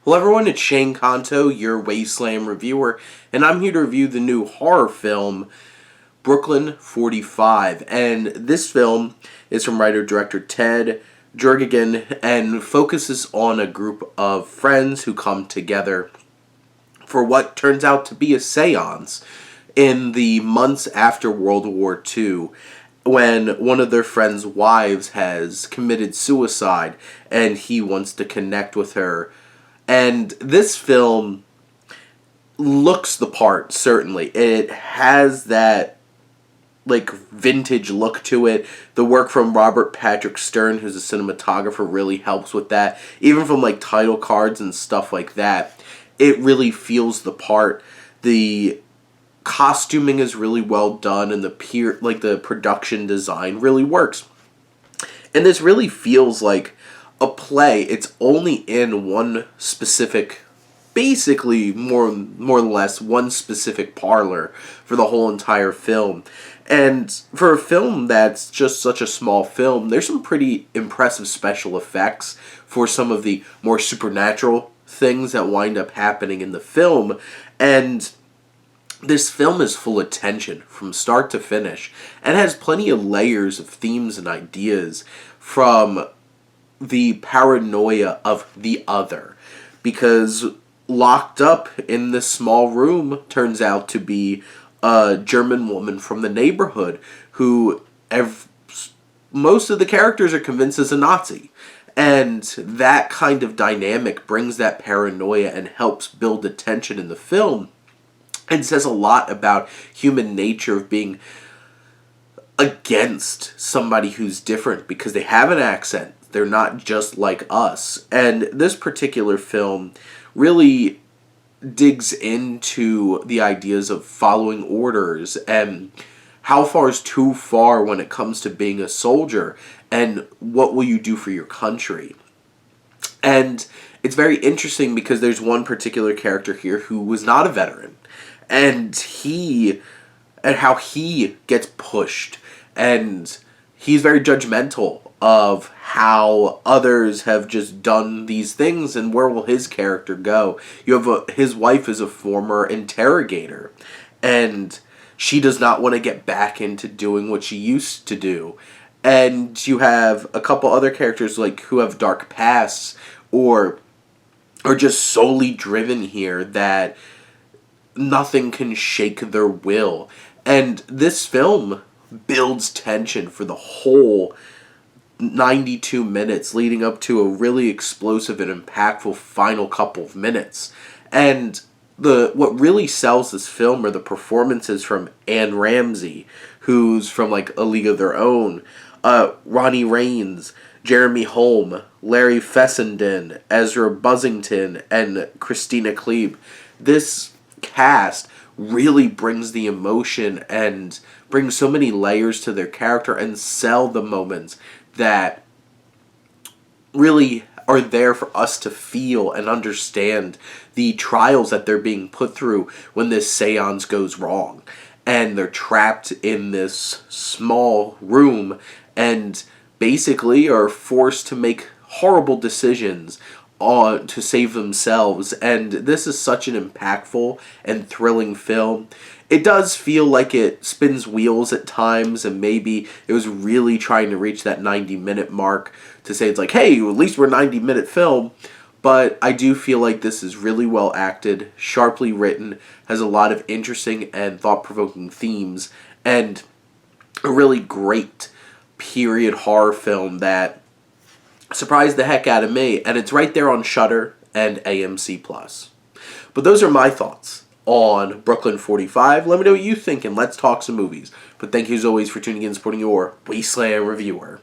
Hello everyone, it's Shane Kanto, your Wasteland reviewer, and I'm here to review the new horror film, Brooklyn 45. And this film is from writer-director Ted Jurgen and focuses on a group of friends who come together for what turns out to be a seance in the months after World War II, when one of their friends' wives has committed suicide and he wants to connect with her. And this film looks the part, certainly. It has that vintage look to it. The work from Robert Patrick Stern, who's a cinematographer, really helps with that. Even from title cards and stuff like that, it really feels the part. The costuming is really well done, and the production design really works. And this really feels like a play. It's only in one specific, basically more or less one specific parlor for the whole entire film. And for a film that's just such a small film, there's some pretty impressive special effects for some of the more supernatural things that wind up happening in the film. And this film is full of tension from start to finish and has plenty of layers of themes and ideas, from the paranoia of the other, because locked up in this small room turns out to be a German woman from the neighborhood who most of the characters are convinced is a Nazi. And that kind of dynamic brings that paranoia and helps build the tension in the film, and says a lot about human nature of being against somebody who's different because they have an accent. They're not just like us. And this particular film really digs into the ideas of following orders and how far is too far when it comes to being a soldier, and what will you do for your country. And it's very interesting because there's one particular character here who was not a veteran, and how he gets pushed, and he's very judgmental of how others have just done these things, and where will his character go. You have his wife is a former interrogator, and she does not want to get back into doing what she used to do. And you have a couple other characters who have dark pasts or are just solely driven here that nothing can shake their will. And this film builds tension for the whole 92 minutes, leading up to a really explosive and impactful final couple of minutes. And what really sells this film are the performances from Anne Ramsey, who's from A League of Their Own, Ronnie Raines, Jeremy Holm, Larry Fessenden, Ezra Buzzington, and Christina Klebe. This cast really brings the emotion and brings so many layers to their character and sell the moments that really are there for us to feel and understand the trials that they're being put through when this seance goes wrong. And they're trapped in this small room and basically are forced to make horrible decisions to save themselves. And this is such an impactful and thrilling film. It does feel like it spins wheels at times, and maybe it was really trying to reach that 90-minute mark to say it's hey, at least we're a 90-minute film. But I do feel like this is really well acted, sharply written, has a lot of interesting and thought-provoking themes, and a really great period horror film that surprised the heck out of me. And it's right there on Shudder and AMC+. But those are my thoughts on Brooklyn 45. Let me know what you think, and let's talk some movies. But thank you as always for tuning in and supporting your Wasteland reviewer.